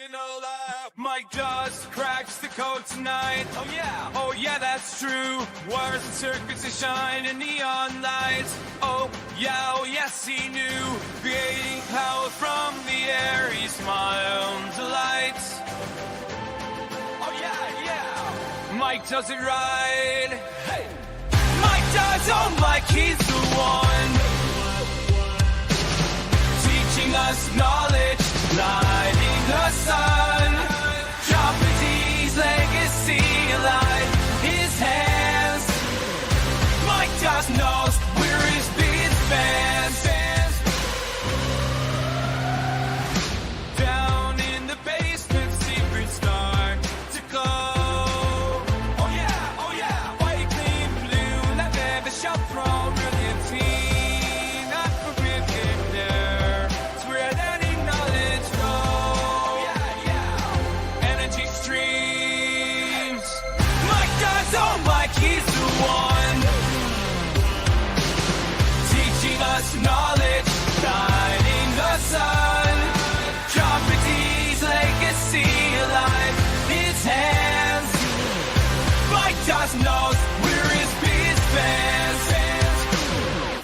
You know that Mike just cracks the code tonight. Oh yeah, that's true. Wires and circuits, they shine in neon lights. Oh yes, he knew. Creating power from the air, he smiled delights. Oh yeah, Mike does it right. Hey, Mike does, oh Mike, he's the one teaching us knowledge, lighting the sun, dropping D's legacy alive. His hands, Mike just knows we're his biggest fans. Down in the basement, secrets start to glow. Oh yeah, white, clean, blue, that never shall pro brilliantine, not forbidden there. It's where any knowledge goes. Energy streams. Mike does, oh Mike, he's the one teaching us knowledge, guiding the sun, dropping D's legacy alive. His hands, Mike just knows we're his biggest fans.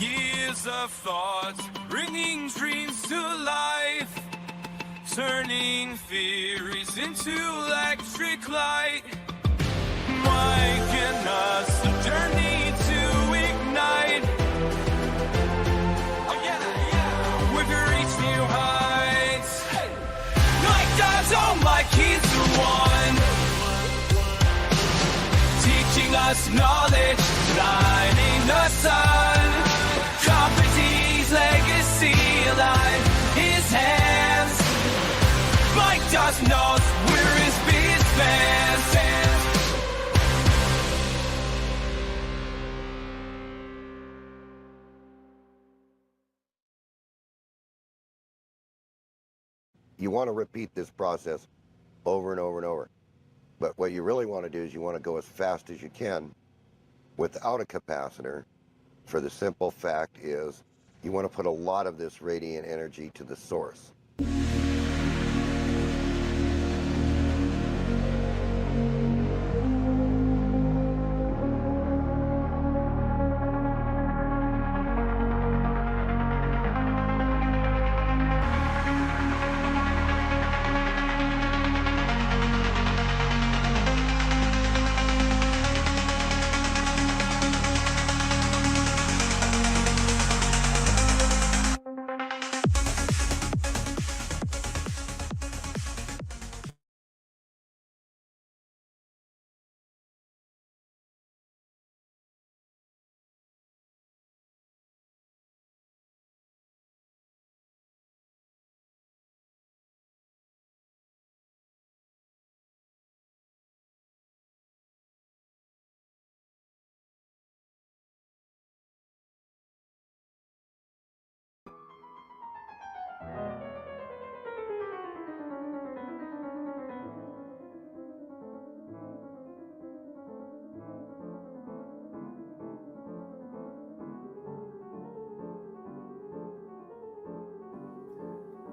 Years of thoughts, bringing dreams to life, turning theories into electric light. Mike and us, a journey to ignite. Oh yeah, we're gonna reach new heights. Mike does, oh Mike, he's the one teaching us knowledge, lighting the sun, dropping D's legacy alive. His hands, Mike just knows we're his biggest fans. You want to repeat this process over and over and over. But what you really want to do is you want to go as fast as you can without a capacitor, for the simple fact is you want to put a lot of this radiant energy to the source.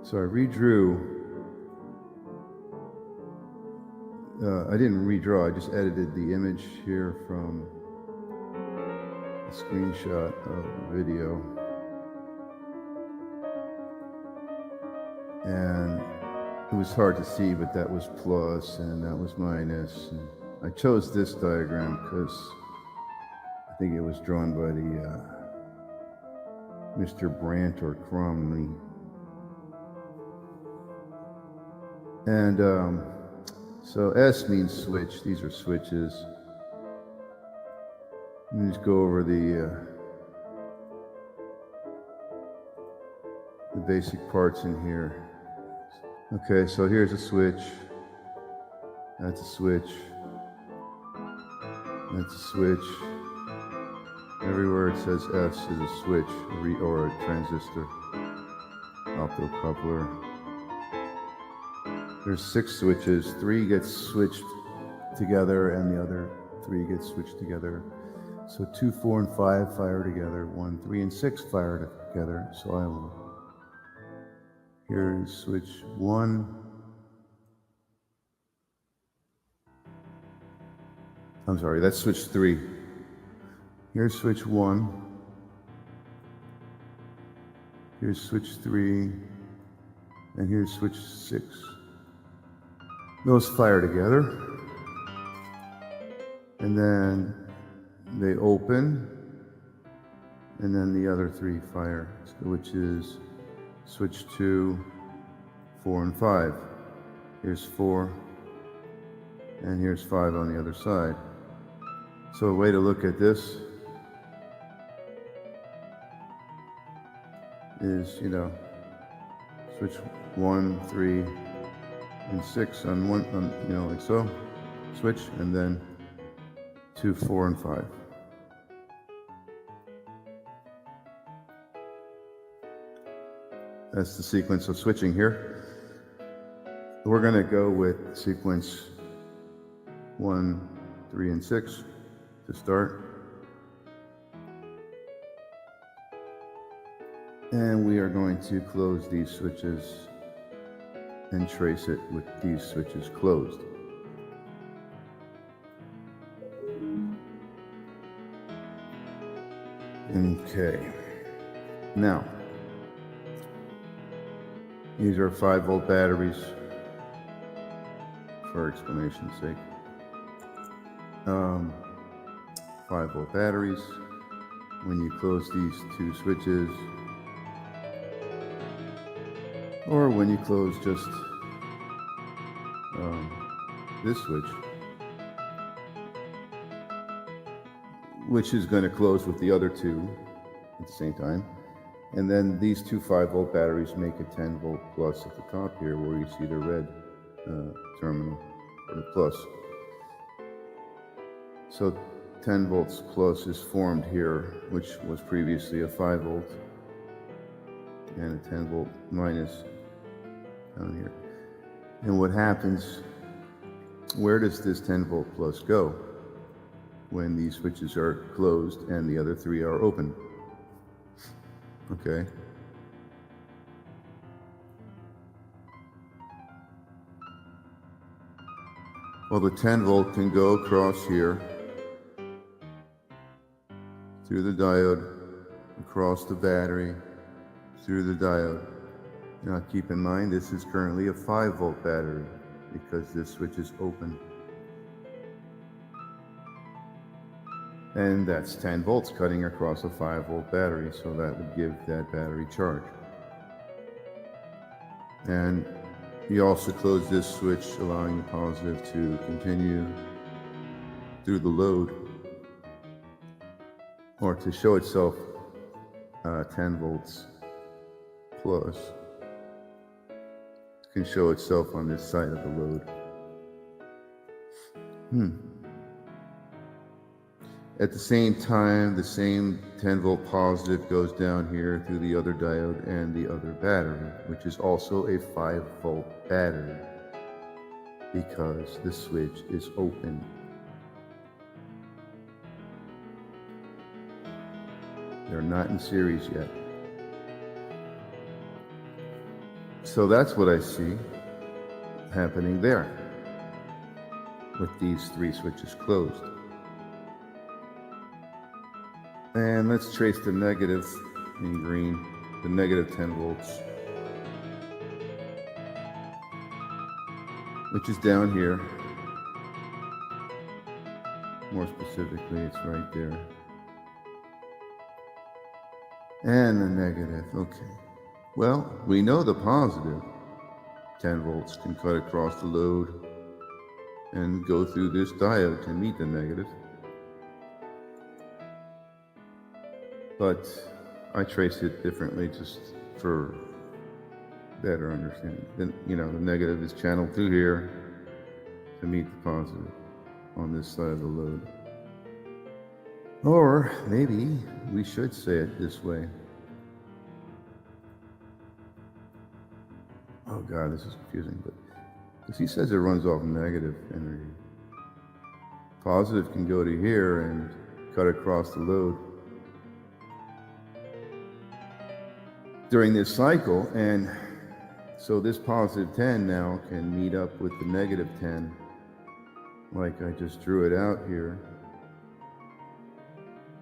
So I redrew, I didn't redraw, I just edited the image here from a screenshot of the video. And it was hard to see, but that was plus and that was minus. And I chose this diagram because I think it was drawn by the Mr. Brandt or Cromley. And so S means switch. These are switches. Let me just go over the basic parts in here. Okay, so here's a switch. That's a switch. That's a switch. Everywhere it says S is a switch or a transistor, optocoupler. There's 6 switches. 3 get switched together and the other 3 get switched together. So 2, 4, and 5 fire together. 1, 3, and 6 fire together. So I will, here's switch 1, I'm sorry, that's switch 3. Here's switch 1. Here's switch 3. And here's switch 6. Those fire together. And then they open. And then the other 3 fire, which is switch 2, 4, and 5. Here's 4. And here's 5 on the other side. So a way to look at this is, switch 1, 3, and 6 on one, like so. Switch, and then 2, 4, and 5. That's the sequence of switching here. We're going to go with sequence 1, 3, and 6 to start. And we are going to close these switches and trace it with these switches closed. Okay. Now, these are 5-volt batteries, for explanation's sake. 5-volt batteries. When you close these 2 switches, or when you close just this switch, which is going to close with the other 2 at the same time. And then these 2 5-volt batteries make a 10-volt plus at the top here, where you see the red terminal, or the plus. So 10 volts plus is formed here, which was previously a 5-volt, and a 10-volt minus down here. And what happens, where does this 10-volt plus go when these switches are closed and the other 3 are open? Okay. Well, the 10-volt can go across here, through the diode, across the battery, through the diode. Now keep in mind, this is currently a 5-volt battery because this switch is open. And that's 10 volts cutting across a 5-volt battery, so that would give that battery charge. And you also close this switch, allowing the positive to continue through the load, or to show itself 10 volts plus. It can show itself on this side of the load. At the same time, the same 10-volt positive goes down here through the other diode and the other battery, which is also a 5-volt battery, because the switch is open. They're not in series yet. So that's what I see happening there with these 3 switches closed. And let's trace the negative in green, the negative 10 volts, which is down here. More specifically, it's right there. And the negative, okay. Well, we know the positive 10 volts can cut across the load and go through this diode to meet the negative. But I trace it differently just for better understanding. Then, the negative is channeled through here to meet the positive on this side of the load. Or maybe we should say it this way. Oh God, this is confusing, but because he says it runs off negative energy. Positive can go to here and cut across the load during this cycle, and so this positive 10 now can meet up with the negative 10 like I just drew it out here,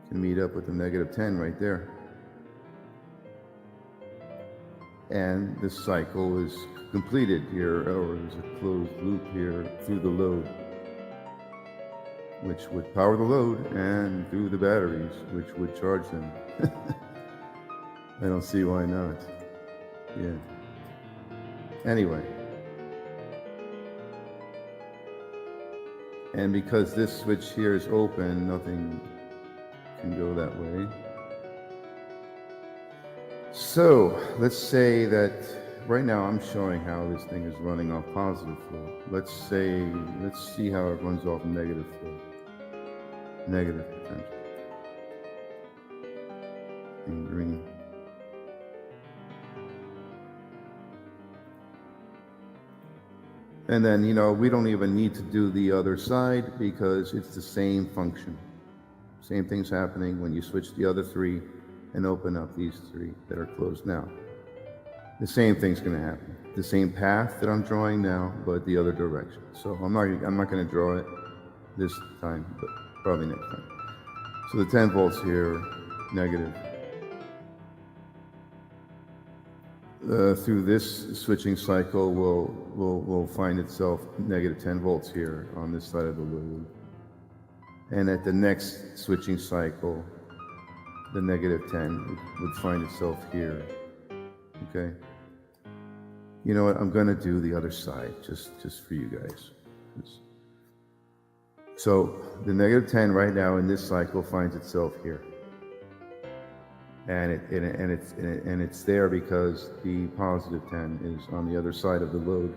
can meet up with the -10 right there. And the cycle is completed here, or there's a closed loop here through the load, which would power the load, and through the batteries, which would charge them. I don't see why not. Yeah. Anyway. And because this switch here is open, nothing can go that way. So let's say that right now I'm showing how this thing is running off positive flow. Let's see how it runs off negative flow, negative potential in green. And then, you know, we don't even need to do the other side because it's the same function. Same thing's happening when you switch the other three and open up these three that are closed now. The same thing's going to happen. The same path that I'm drawing now, but the other direction. So I'm not going to draw it this time, but probably next time. So the 10 volts here, negative. Through this switching cycle will find itself negative 10 volts here on this side of the load. And at the next switching cycle, the negative 10 would find itself here. Okay. You know what? I'm going to do the other side just for you guys. So the negative 10 right now in this cycle finds itself here. And it's there because the positive 10 is on the other side of the load.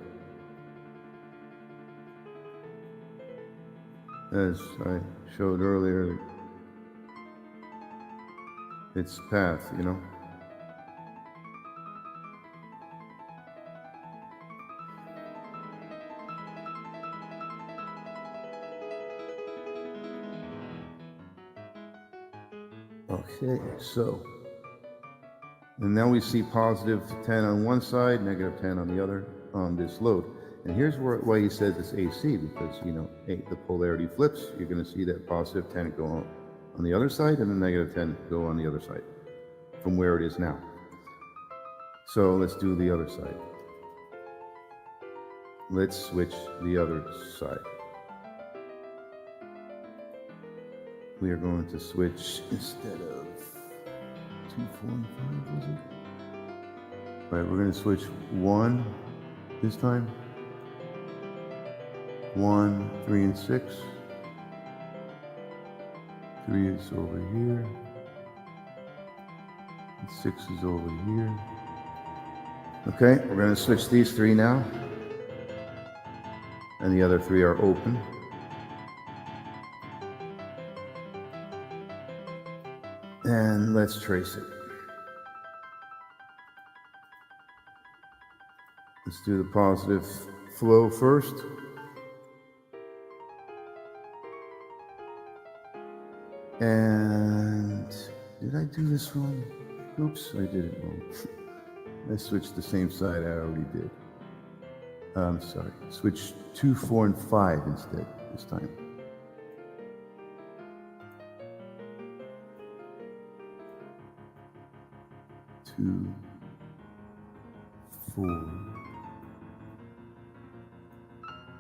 As I showed earlier, its path, you know. Okay, so. And now we see positive 10 on one side, negative 10 on the other on this load. And here's why he says it's AC, because, you know, the polarity flips. You're going to see that positive 10 go on the other side and the negative 10 go on the other side from where it is now. So let's do the other side. Let's switch the other side. We are going to switch instead of 2, 4, and 5, was it? All right, we're going to switch 1 this time. 1, 3, and 6. 3 is over here. And 6 is over here. Okay, we're going to switch these 3 now. And the other 3 are open. And let's trace it. Let's do the positive flow first. And did I do this wrong? Oops, I did it wrong. I switched the same side I already did. I'm sorry. Switch 2, 4, and 5 instead this time. 2, 4,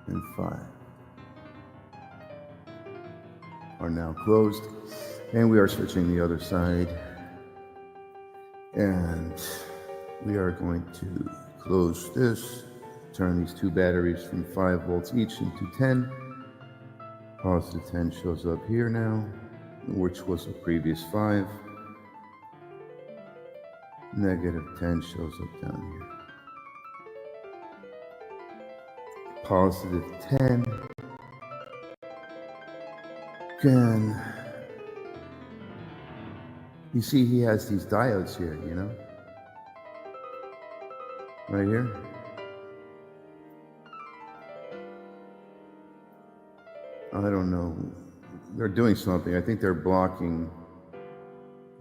and 5 are now closed, and we are switching the other side, and we are going to close this, turn these 2 batteries from 5 volts each into 10. Positive 10 shows up here now, which was a previous 5. Negative 10 shows up down here. Positive 10 can, you see he has these diodes here, you know, right here. I don't know, they're doing something. I think they're blocking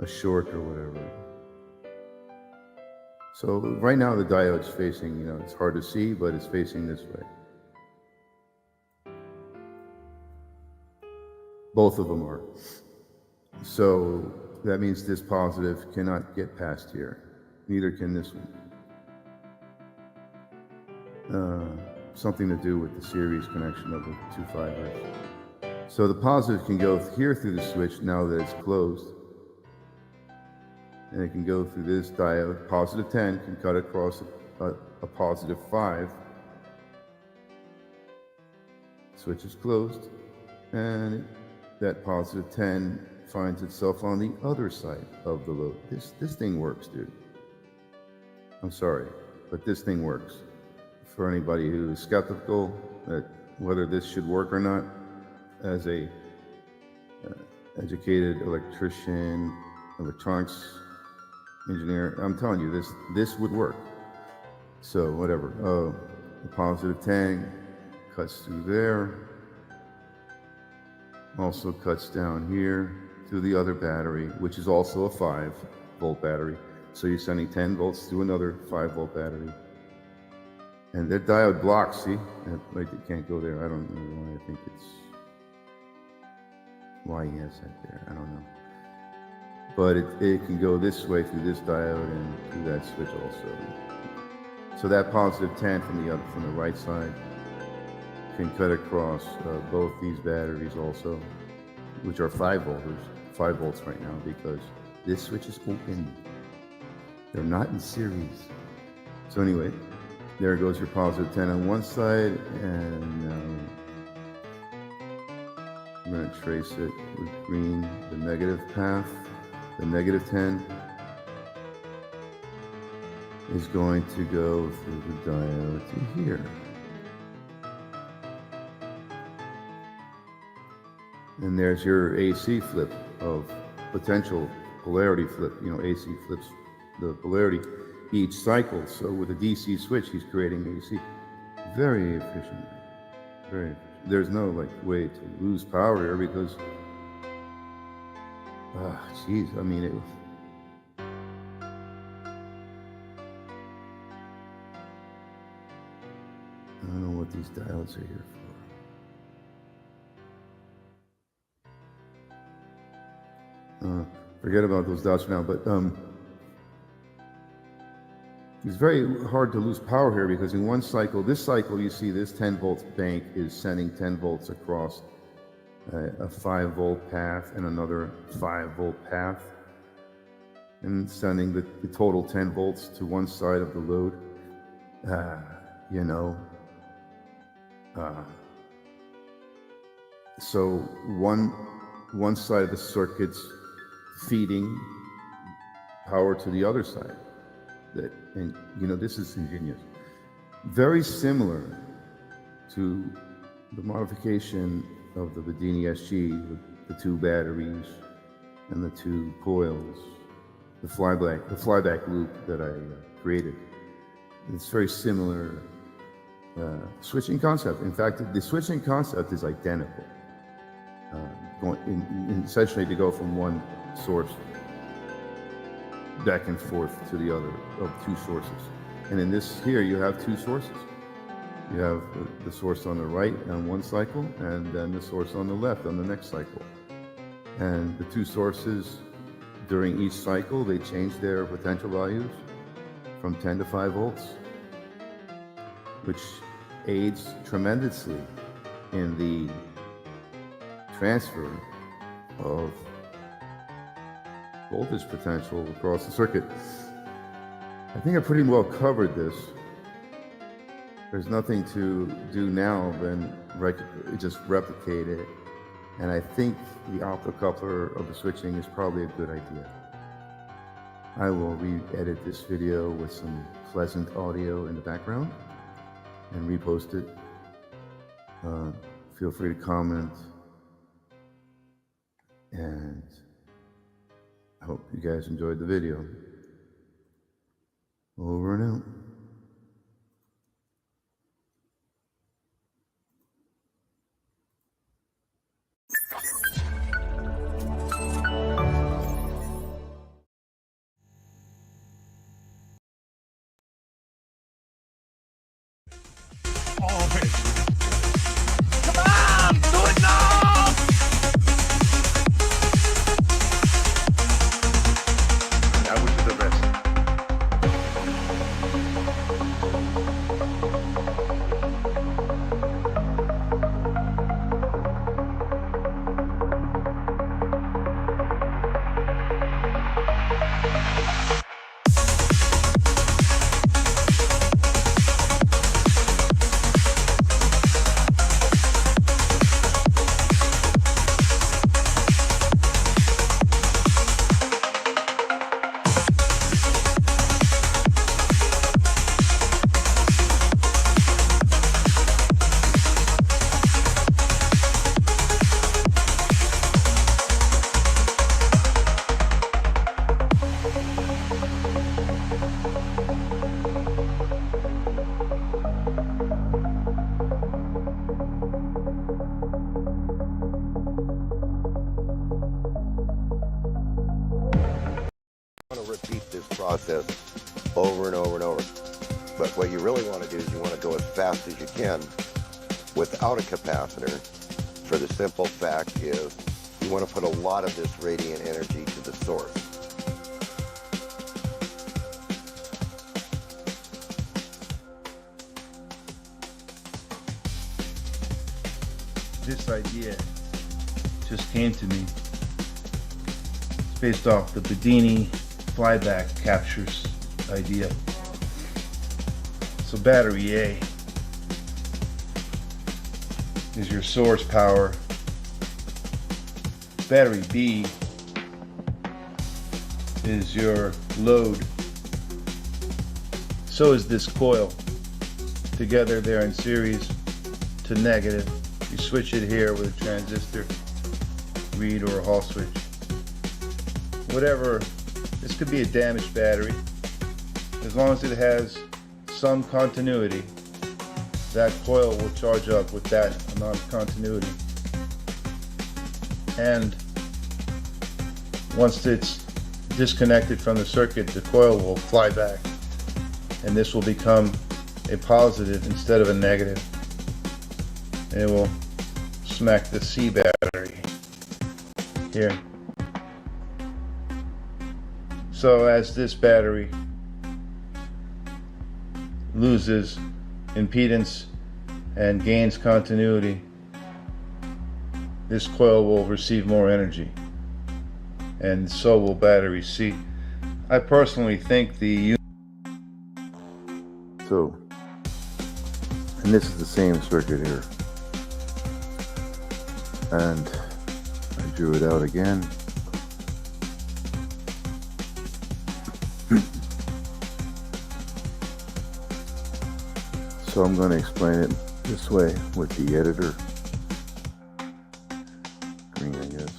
a short or whatever. So right now the diode's facing, you know, it's hard to see, but it's facing this way. Both of them are. So that means this positive cannot get past here. Neither can this one. Something to do with the series connection of the two fibers. So the positive can go here through the switch now that it's closed. And it can go through this diode. Positive 10 can cut across a positive 5. Switch is closed. And that positive 10 finds itself on the other side of the load. This thing works, dude. I'm sorry, but this thing works. For anybody who is skeptical that whether this should work or not, as a educated electrician, electronics engineer, I'm telling you, this would work. So whatever. The positive 10 cuts through there. Also cuts down here to the other battery, which is also a 5-volt battery. So you're sending 10 volts to another 5-volt battery. And that diode blocks, see? It can't go there. I don't know why. I think it's why he has that there. I don't know. But it can go this way through this diode and through that switch also. So that positive 10 from the right side can cut across both these batteries also, which are 5 volts right now, because this switch is open. They're not in series. So anyway, there goes your positive 10 on one side, and I'm going to trace it with green, the negative path. The negative 10 is going to go through the diode to here. And there's your AC flip of potential polarity flip. You know, AC flips the polarity each cycle. So with a DC switch, he's creating AC. Very efficient. Very efficient. There's no way to lose power here because, geez, I mean, I don't know what these diodes are here for. Forget about those dots for now, but it's very hard to lose power here because in one cycle, this cycle, you see this 10 volts bank is sending 10 volts across a 5-volt path and another 5-volt path, and sending the total 10 volts to one side of the load. So one side of the circuit's feeding power to the other side. And this is ingenious. Very similar to the modification of the Bedini SG with the 2 batteries and the 2 coils, the flyback loop that I created. It's very similar switching concept. In fact, the switching concept is identical. Essentially to go from one source back and forth to the other of 2 sources. And in this here, you have 2 sources. You have the source on the right on one cycle, and then the source on the left on the next cycle. And the 2 sources, during each cycle, they change their potential values from 10 to 5 volts, which aids tremendously in the transfer of voltage potential across the circuit. I think I pretty well covered this. There's nothing to do now than just replicate it. And I think the optocoupler of the switching is probably a good idea. I will re-edit this video with some pleasant audio in the background and repost it. Feel free to comment. And I hope you guys enjoyed the video. Over and out. Come on, do it now! Want to repeat this process over and over and over. But what you really want to do is you want to go as fast as you can without a capacitor, for the simple fact is you want to put a lot of this radiant energy to the source. This idea just came to me. It's based off the Bedini Flyback captures idea. So battery A is your source power. Battery B is your load. So is this coil. Together they're in series to negative. You switch it here with a transistor, read or a Hall switch. Whatever, this could be a damaged battery. As long as it has some continuity, that coil will charge up with that amount of continuity. And once it's disconnected from the circuit, the coil will fly back. And this will become a positive instead of a negative. And it will smack the C battery here. So as this battery loses impedance and gains continuity, this coil will receive more energy, and so will battery C. I personally think and this is the same circuit here, and I drew it out again. So I'm going to explain it this way with the editor. Green, I guess.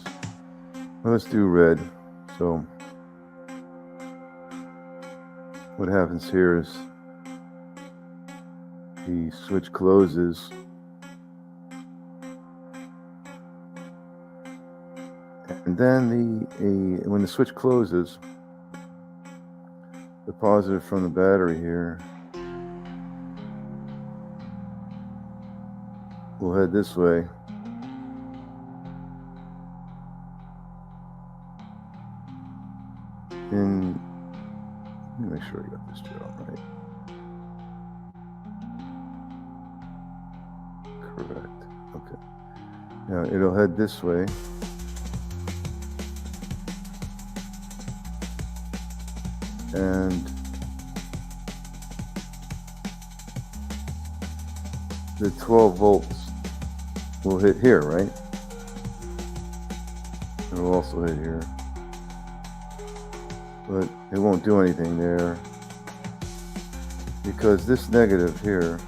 Well, let's do red. So what happens here is the switch closes, and then when the switch closes, the positive from the battery here will head this way. And let me make sure I got this drawn right. Correct. Okay. Now it'll head this way. And the 12 volts will hit here, right? It will also hit here. But it won't do anything there, because this negative here,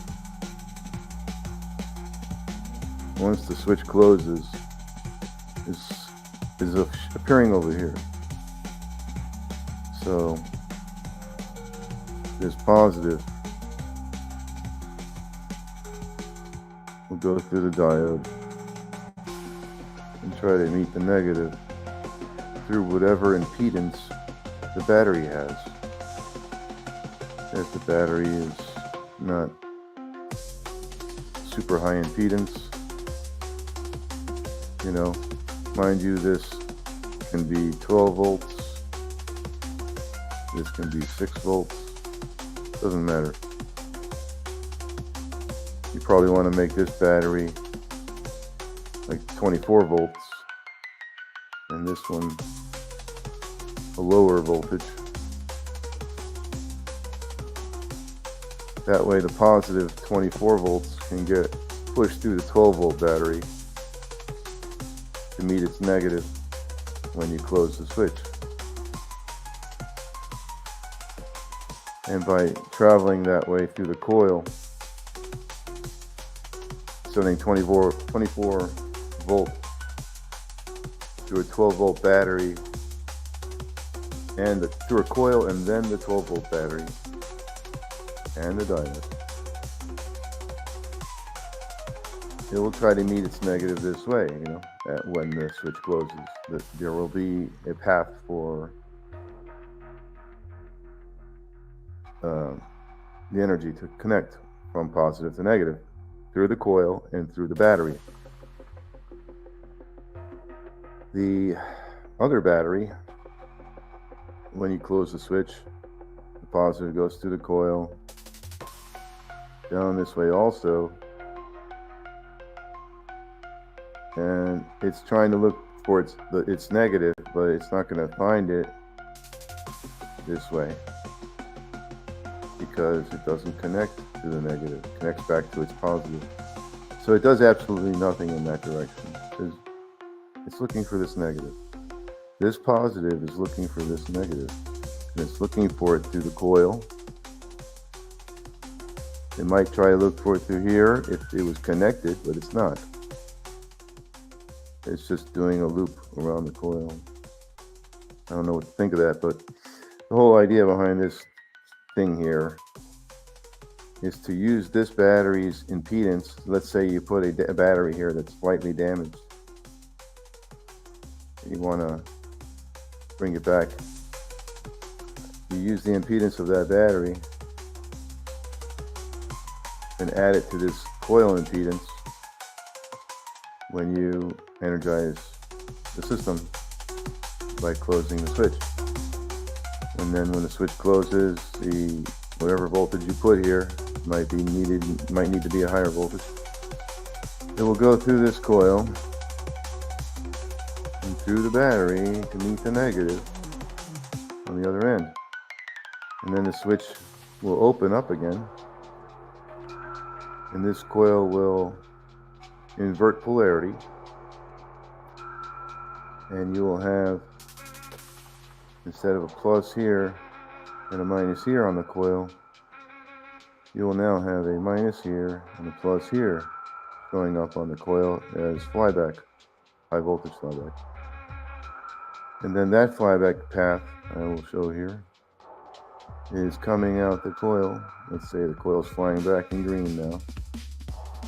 once the switch closes, is appearing over here. So this positive will go through the diode and try to meet the negative through whatever impedance the battery has. If the battery is not super high impedance, you know, mind you, this can be 12 volts, this can be 6 volts, doesn't matter. You probably want to make this battery like 24 volts and this one a lower voltage. That way the positive 24 volts can get pushed through the 12 volt battery to meet its negative when you close the switch. And by traveling that way through the coil, sending 24 volt to a 12 volt battery and through a coil, and then the 12-volt battery and the diode. It will try to meet its negative this way, when the switch closes. There will be a path for the energy to connect from positive to negative through the coil and through the battery. The other battery, when you close the switch, the positive goes through the coil, down this way also, and it's trying to look for its negative, but it's not going to find it this way because it doesn't connect to the negative. It connects back to its positive. So it does absolutely nothing in that direction because it's looking for this negative. This positive is looking for this negative, and it's looking for it through the coil. It might try to look for it through here if it was connected, but it's not. It's just doing a loop around the coil. I don't know what to think of that, but the whole idea behind this thing here is to use this battery's impedance. Let's say you put a battery here that's slightly damaged. You want to bring it back. You use the impedance of that battery and add it to this coil impedance when you energize the system by closing the switch. And then when the switch closes, whatever voltage you put here might need to be a higher voltage. It will go through this coil and through the battery to meet the negative on the other end. And then the switch will open up again, and this coil will invert polarity, and you will have, instead of a plus here and a minus here on the coil, you will now have a minus here and a plus here showing up on the coil as flyback, high voltage flyback. And then that flyback path I will show here is coming out the coil. Let's say the coil is flying back in green now.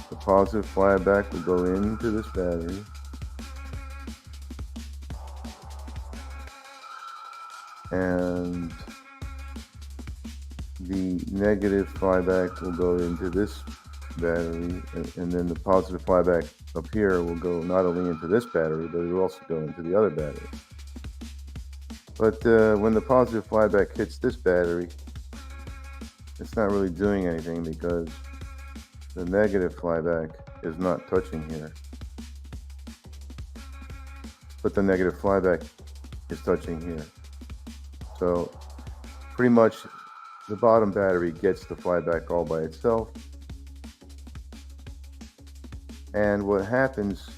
The positive flyback will go into this battery, and the negative flyback will go into this battery, and then the positive flyback up here will go not only into this battery, but it will also go into the other battery. But when the positive flyback hits this battery, it's not really doing anything because the negative flyback is not touching here. But the negative flyback is touching here. So pretty much the bottom battery gets the flyback all by itself. And what happens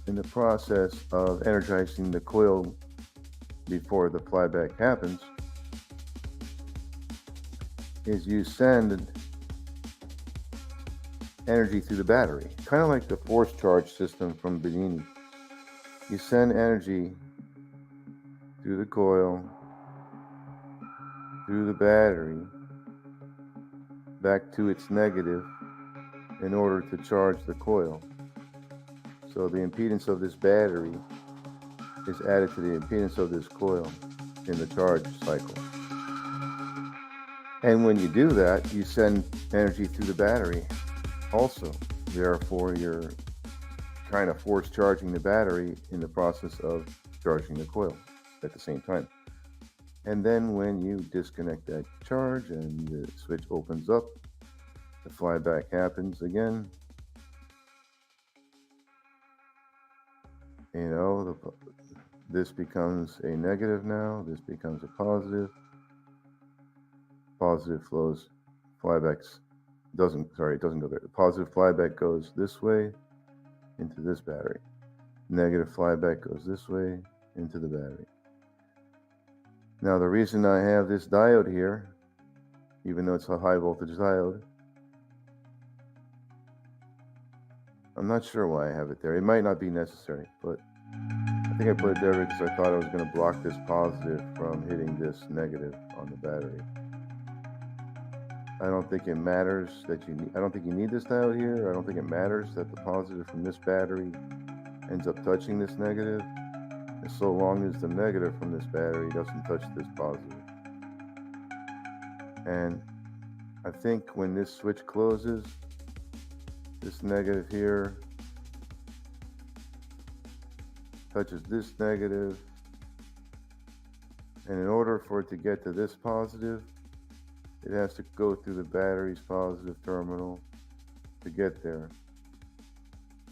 in the process of energizing the coil before the flyback happens is you send energy through the battery, kind of like the force charge system from Bedini. You send energy through the coil, through the battery, back to its negative in order to charge the coil. So the impedance of this battery is added to the impedance of this coil in the charge cycle. And when you do that, you send energy through the battery also. Therefore, you're kind of force charging the battery in the process of charging the coil at the same time. And then when you disconnect that charge and the switch opens up, the flyback happens again. This becomes a negative now, this becomes a positive. Positive flows, it doesn't go there. The positive flyback goes this way into this battery. Negative flyback goes this way into the battery. Now the reason I have this diode here, even though it's a high voltage diode, I'm not sure why I have it there. It might not be necessary, but I think I put it there because I thought I was going to block this positive from hitting this negative on the battery. I don't think it matters that I don't think you need this diode here. I don't think it matters that the positive from this battery ends up touching this negative, as so long as the negative from this battery doesn't touch this positive. And I think when this switch closes, this negative here touches this negative, and in order for it to get to this positive, it has to go through the battery's positive terminal to get there.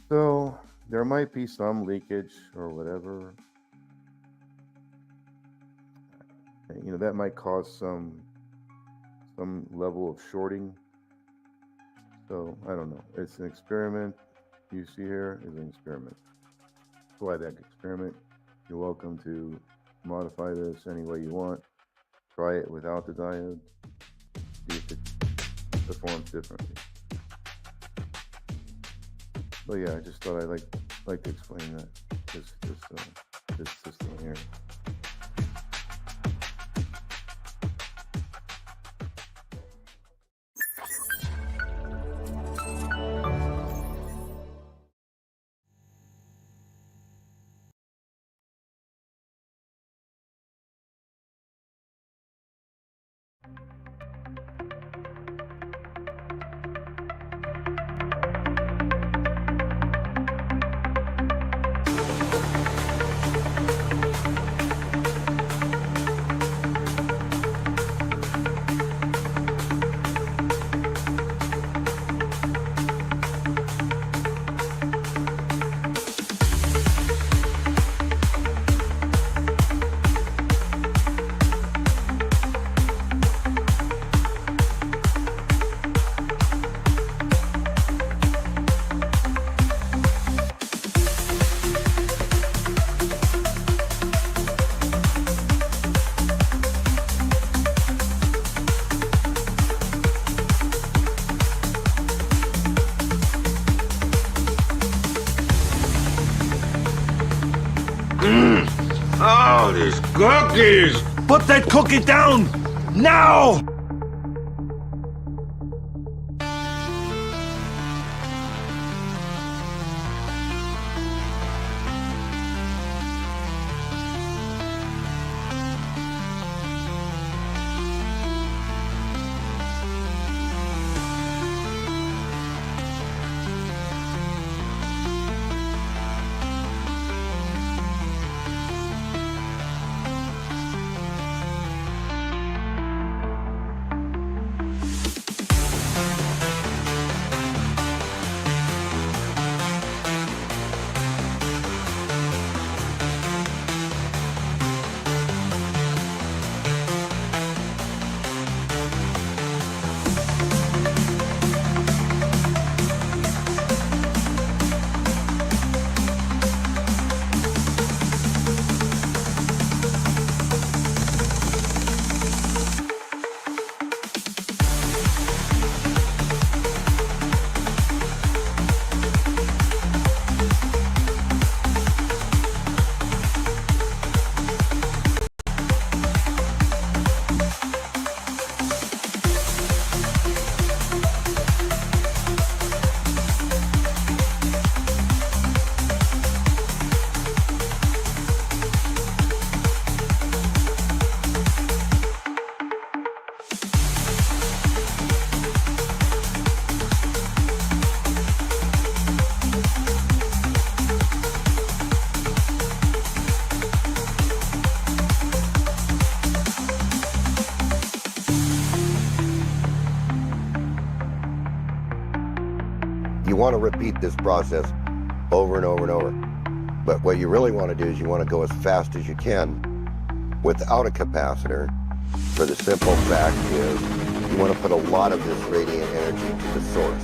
So there might be some leakage or whatever. You know, that might cause some level of shorting. So I don't know. It's an experiment. You see here is an experiment. Flyback experiment. You're welcome to modify this any way you want. Try it without the diode. See if it performs differently. But yeah, I just thought I'd like to explain that this system here. Oh, these cookies! Put that cookie down! Now! You want to repeat this process over and over and over. But what you really want to do is you want to go as fast as you can without a capacitor, for the simple fact is you want to put a lot of this radiant energy to the source.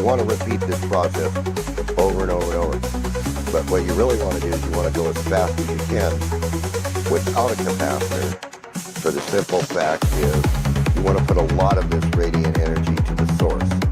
you want to repeat this process over and over and over. But what you really want to do is you want to go as fast as you can without a capacitor, for the simple fact is you want to put a lot of this radiant energy to the source.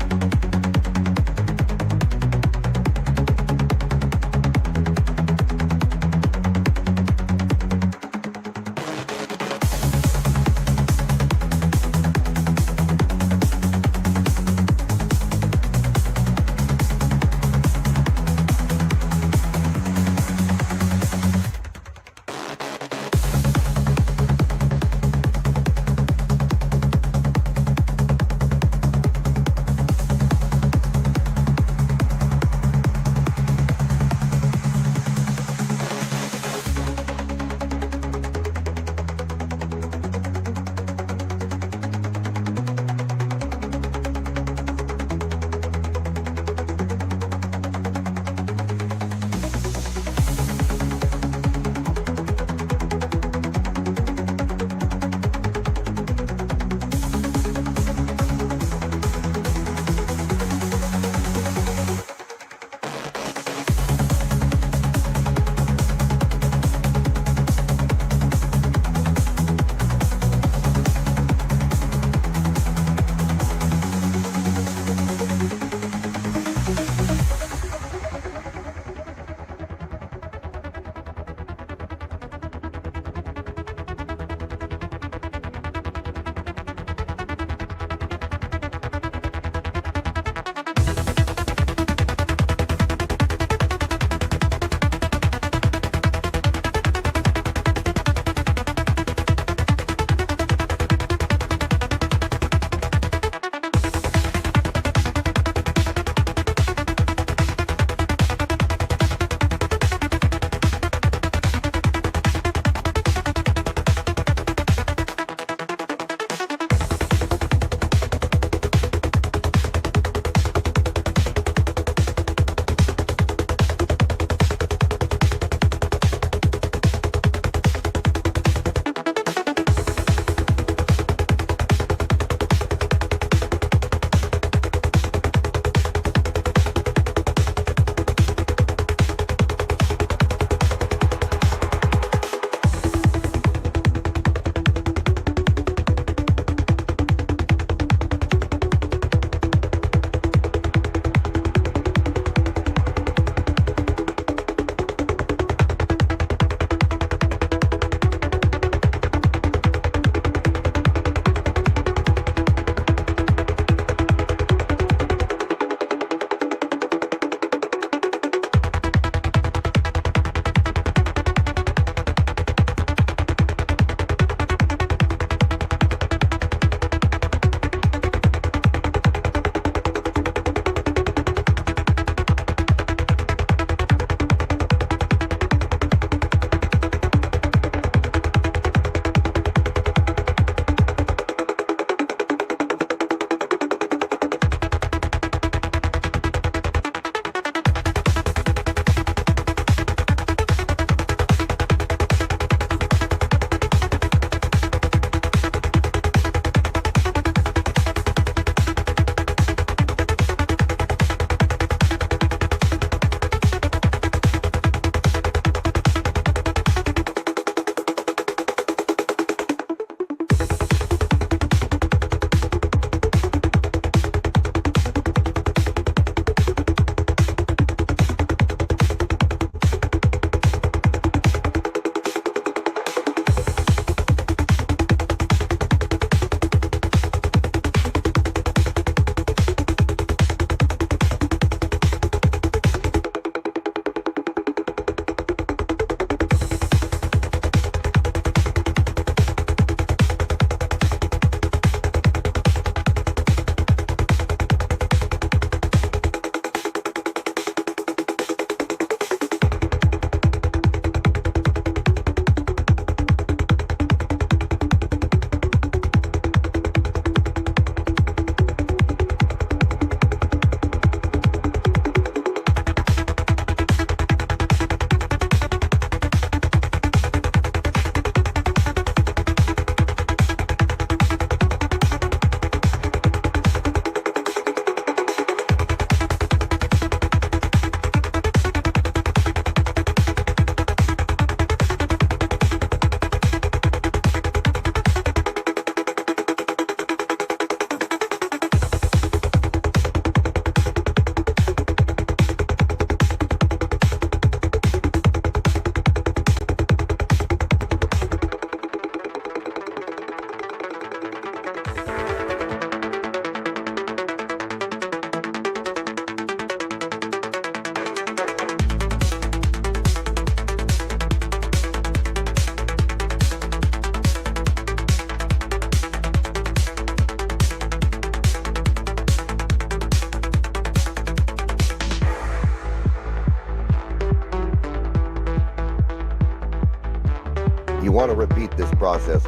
You want to repeat this process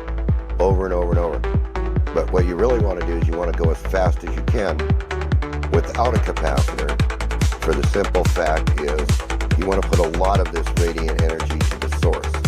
over and over and over. But what you really want to do is you want to go as fast as you can without a capacitor, for the simple fact is you want to put a lot of this radiant energy to the source.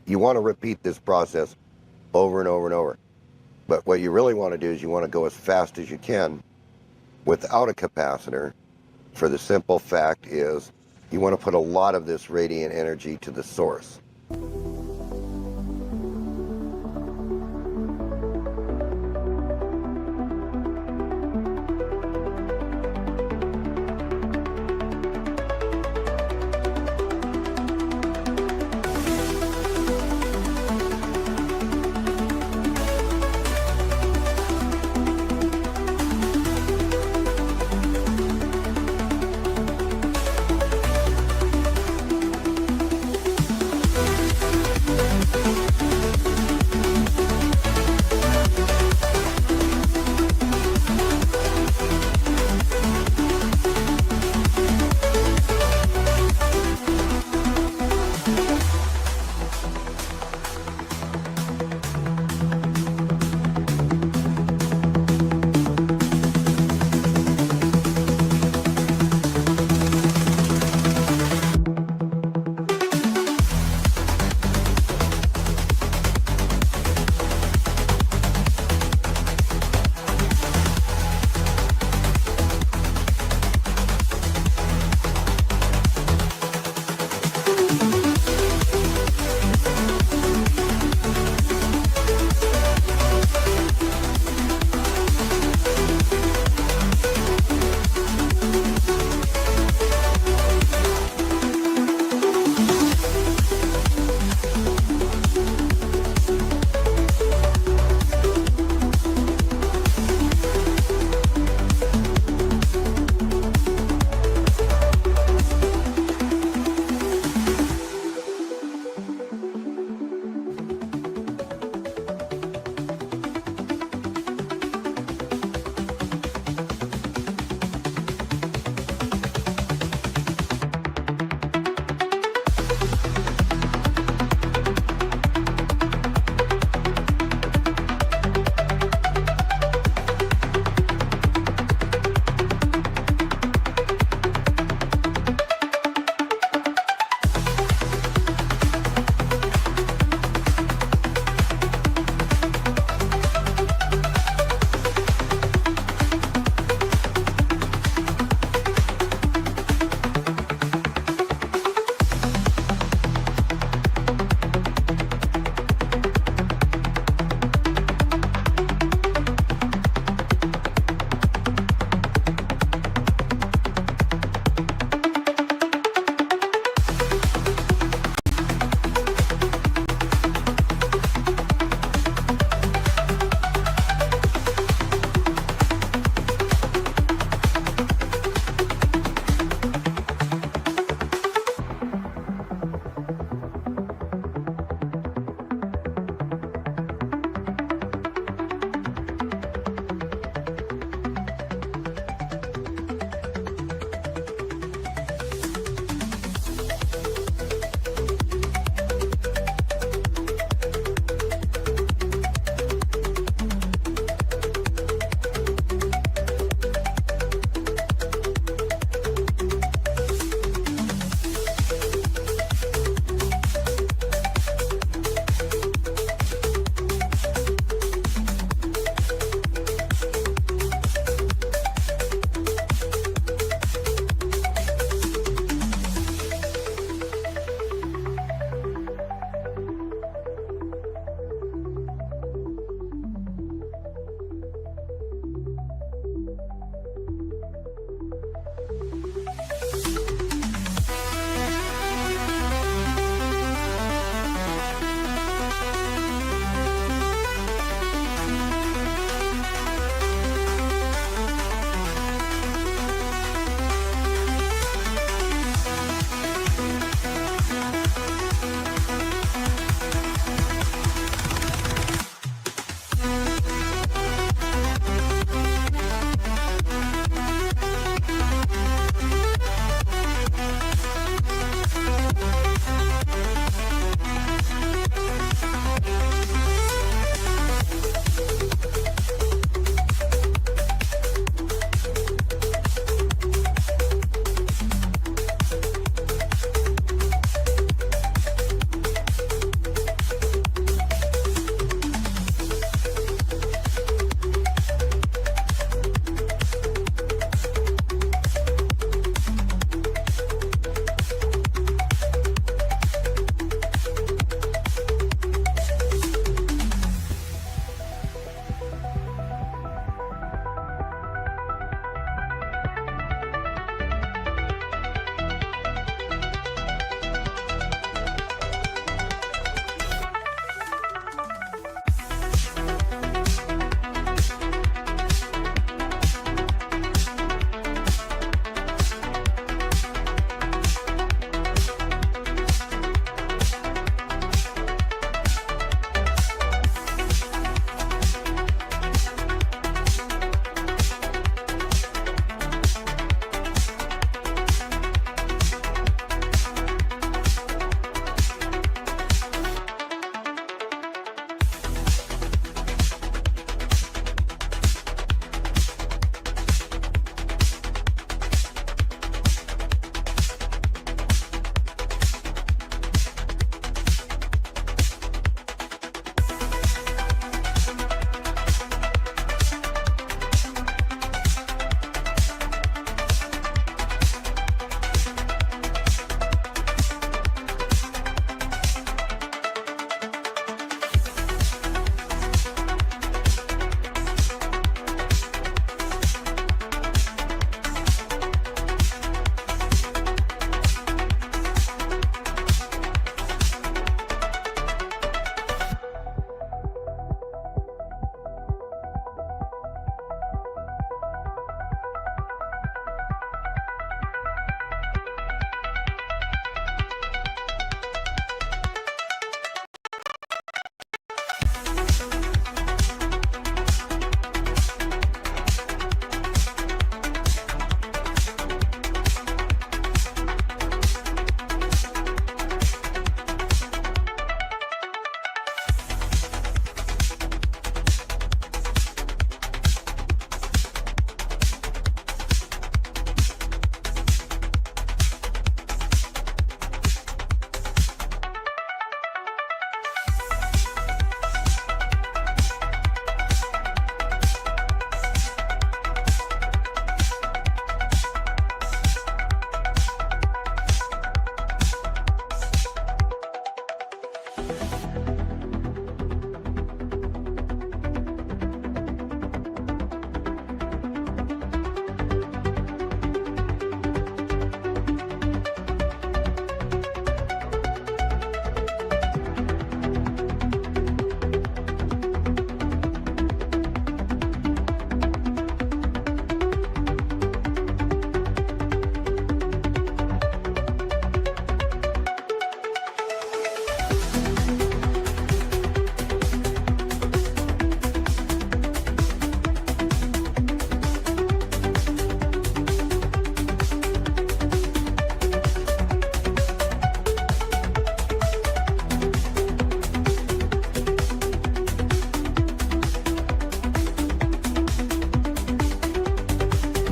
You want to repeat this process over and over and over. But what you really want to do is you want to go as fast as you can without a capacitor, for the simple fact is you want to put a lot of this radiant energy to the source.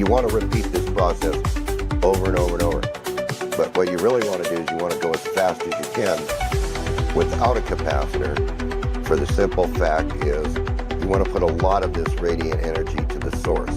you want to repeat this process over and over and over. But what you really want to do is you want to go as fast as you can without a capacitor, for the simple fact is you want to put a lot of this radiant energy to the source.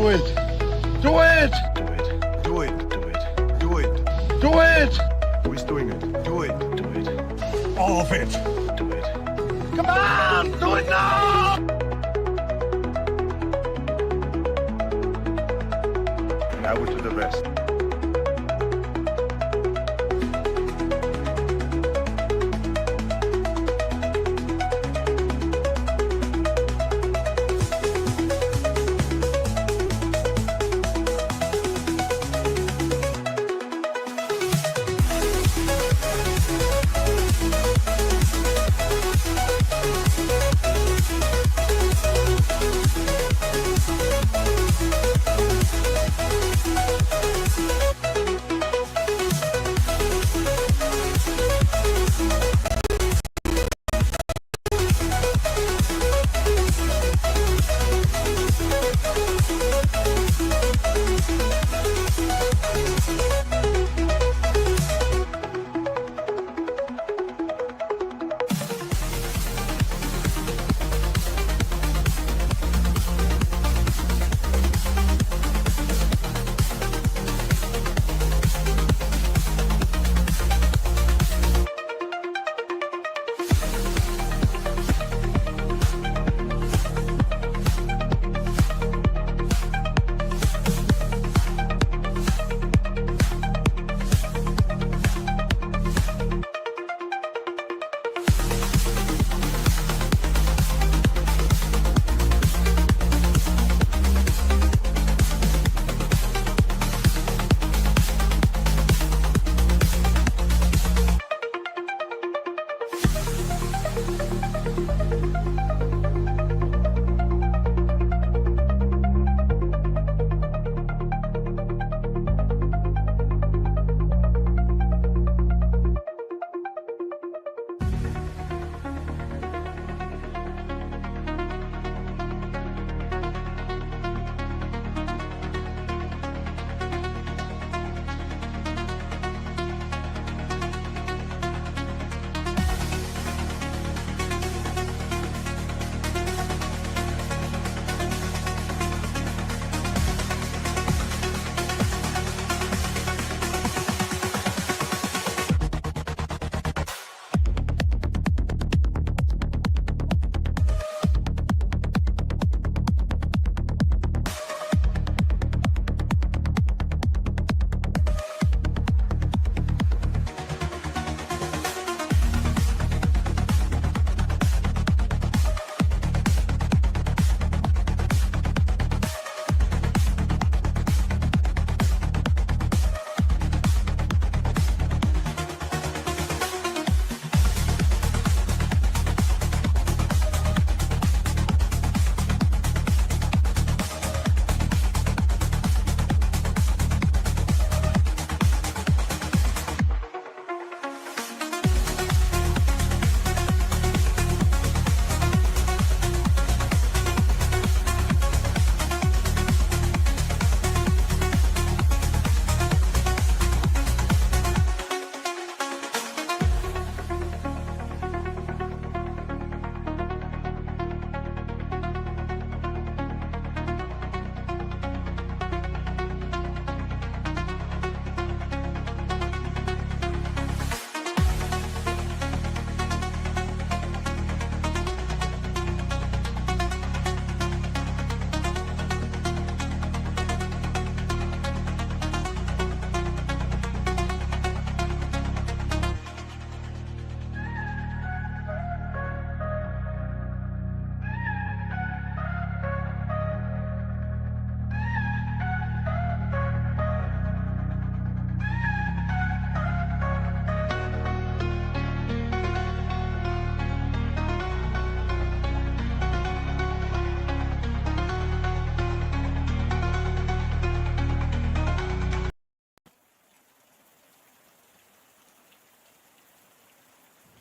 Do it! Do it! Do it. Do it. Do it. Do it. Do it! Who is doing it? Do it. Do it. All of it. Do it. Come on! Do it now! And I will do the rest.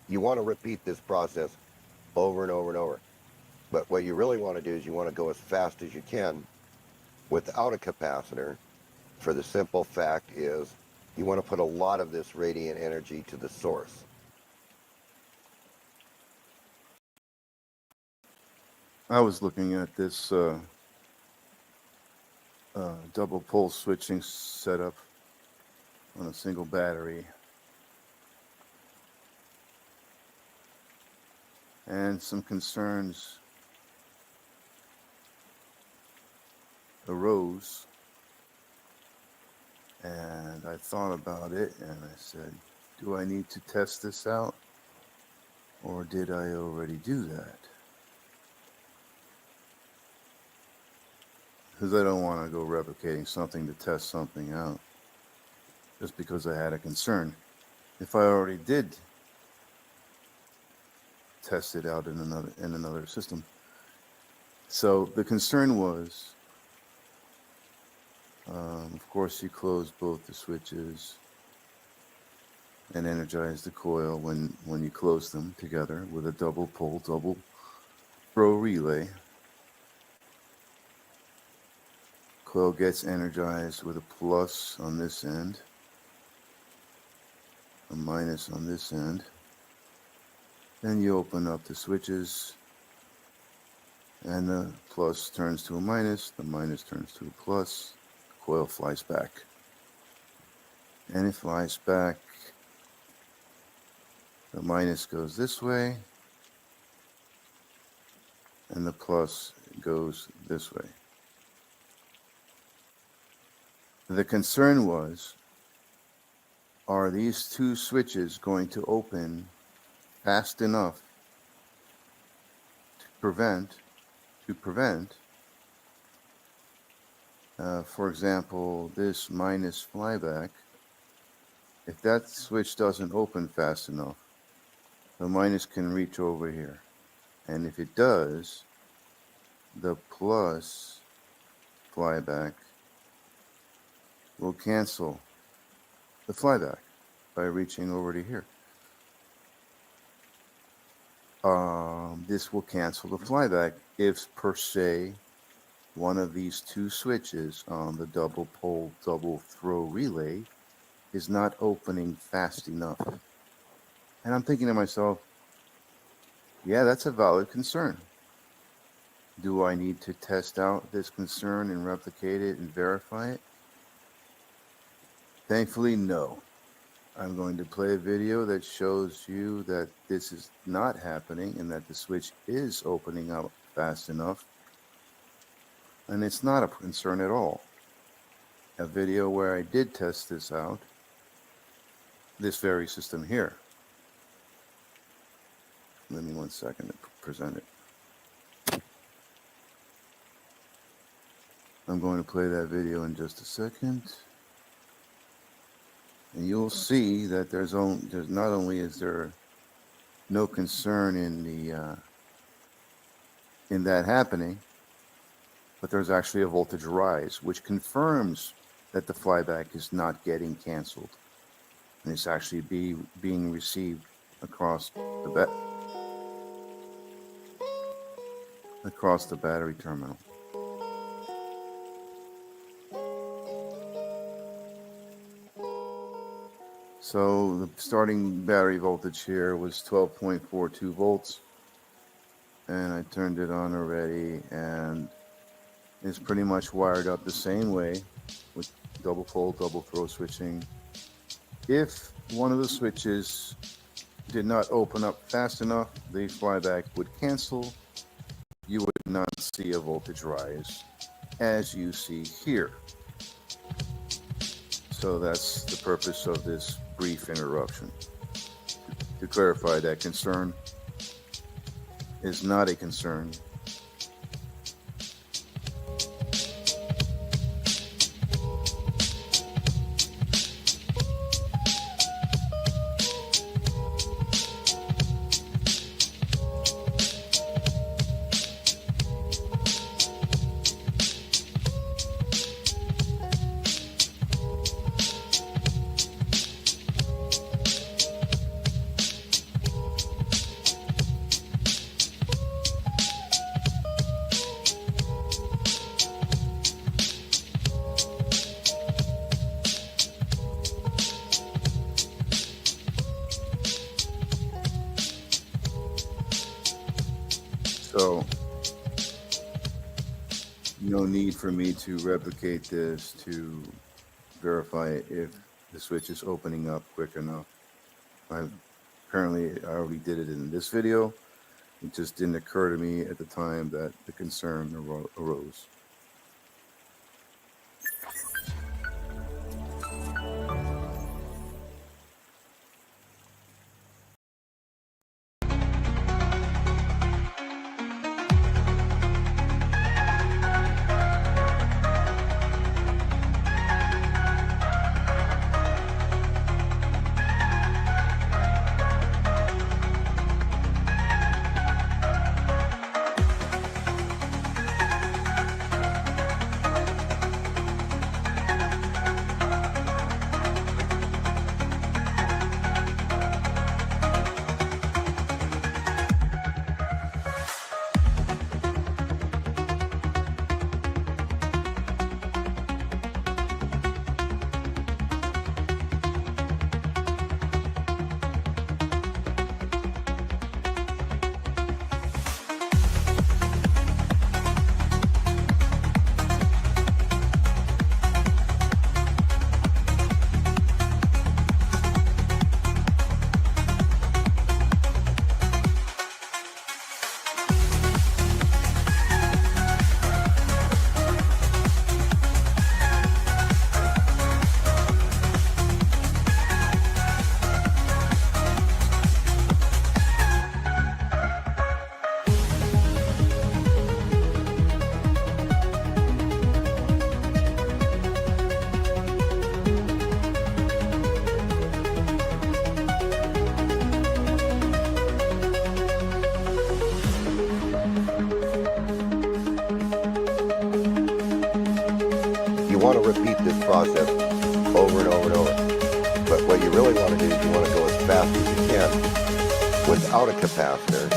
You want to repeat this process over and over and over. But what you really want to do is you want to go as fast as you can without a capacitor, for the simple fact is you want to put a lot of this radiant energy to the source. I was looking at this double pole switching setup on a single battery. And some concerns arose, and I thought about it and I said, do I need to test this out, or did I already do that? Because I don't want to go replicating something to test something out just because I had a concern. If I already did test it out in another system. So the concern was, of course, you close both the switches and energize the coil when you close them together with a double pole, double throw relay. Coil gets energized with a plus on this end, a minus on this end. Then you open up the switches and the plus turns to a minus, the minus turns to a plus, the coil flies back. And it flies back, the minus goes this way, and the plus goes this way. The concern was, are these two switches going to open fast enough to prevent, for example, this minus flyback. If that switch doesn't open fast enough, the minus can reach over here. And if it does, the plus flyback will cancel the flyback by reaching over to here. This will cancel the flyback if, per se, one of these two switches on the double pole, double throw relay is not opening fast enough. And I'm thinking to myself, yeah, that's a valid concern. Do I need to test out this concern and replicate it and verify it? Thankfully, no. I'm going to play a video that shows you that this is not happening and that the switch is opening up fast enough. And it's not a concern at all. A video where I did test this out, this very system here. Give me 1 second to present it. I'm going to play that video in just a second. And you'll see that there's not only is there no concern in that happening, but there's actually a voltage rise, which confirms that the flyback is not getting canceled, and it's actually being received across the battery terminal. So the starting battery voltage here was 12.42 volts, and I turned it on already, and it's pretty much wired up the same way with double pole, double throw switching. If one of the switches did not open up fast enough, the flyback would cancel. You would not see a voltage rise, as you see here. So that's the purpose of this brief interruption. To clarify, that concern is not a concern. So no need for me to replicate this to verify if the switch is opening up quick enough. I already did it in this video. It just didn't occur to me at the time that the concern arose. You want to repeat this process over and over and over. But what you really want to do is you want to go as fast as you can without a capacitor.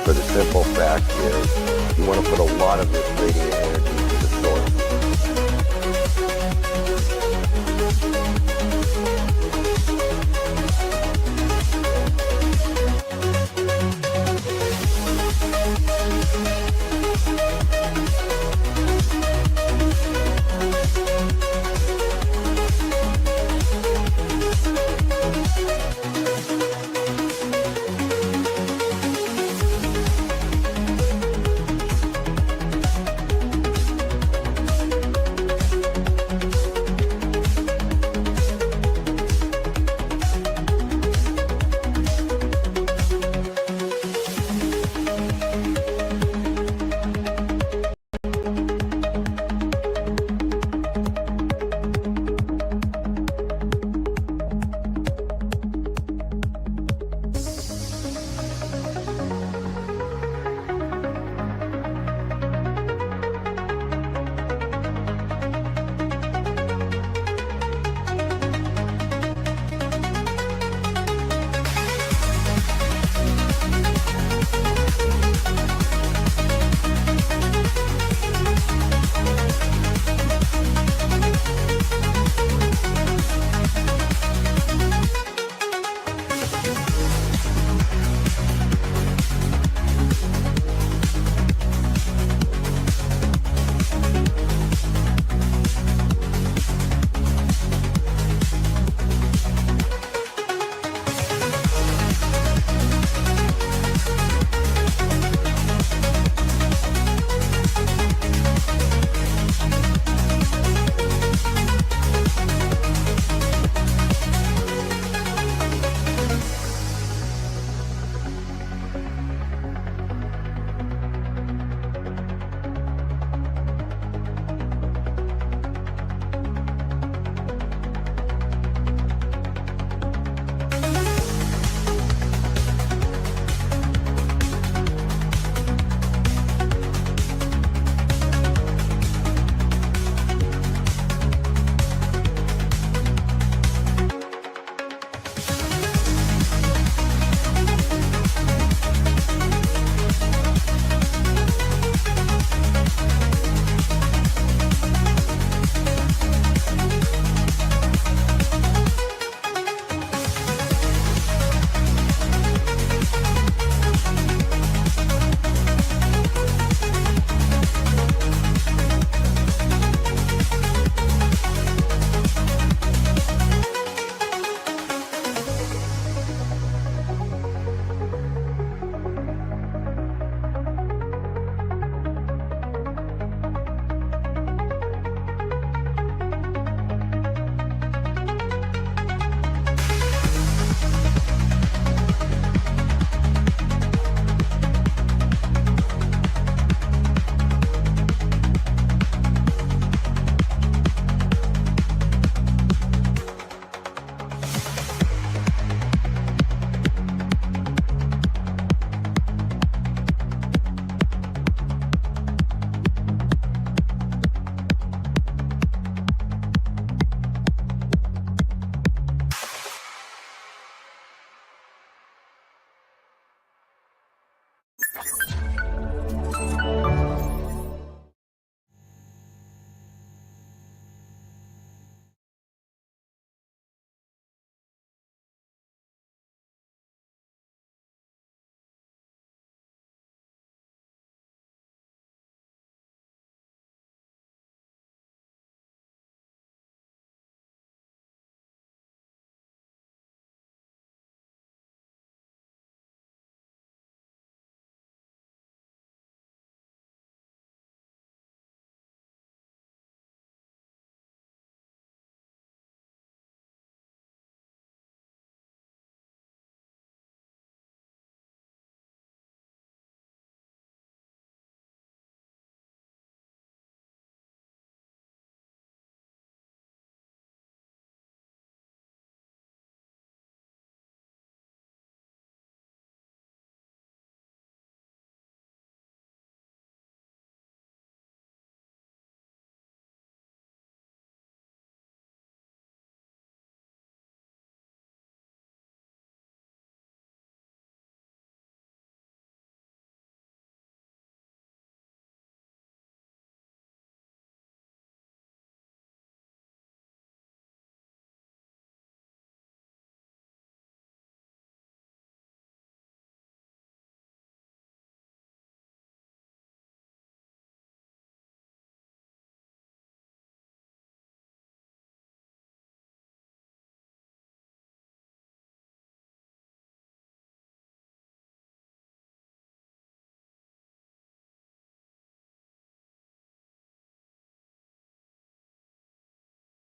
For the simple fact is you want to put a lot of this radiant energy